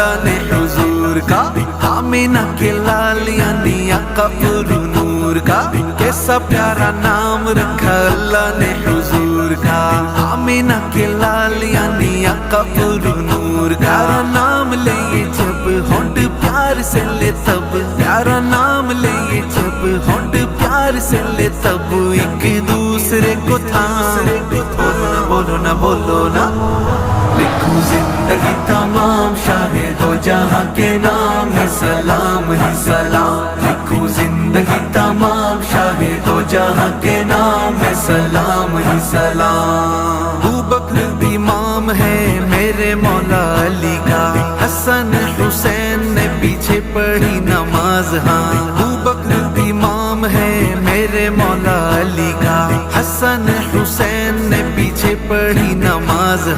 اللہ نے حضور کا، آمینہ کے لال یعنی آقا پر نور کا، کیسا پیارا نام رکھا اللہ نے حضور کا، آمینہ کے لال یعنی آقا پر نور کا، پیارا نام لے جب ہونٹ پیار سے لے تب، پیارا نام لے جب ہونٹ پیار سے لے تب، ایک دوسرے کو تھام، بولو نا بولو نا، لکھوں زندگی تمام شاہد ہو جہاں کے نام ہے سلام ہی سلام، لکھوں زندگی تمام شاہد ہو جہاں کے نام ہے سلام ہی سلام۔ ابوبکر امام ہے میرے مولا علی کا، حسن حسین نے پیچھے پڑھی نماز، ہاں ابوبکر امام ہے میرے مولا علی کا، حسن حسین نے پیچھے پڑھی نماز،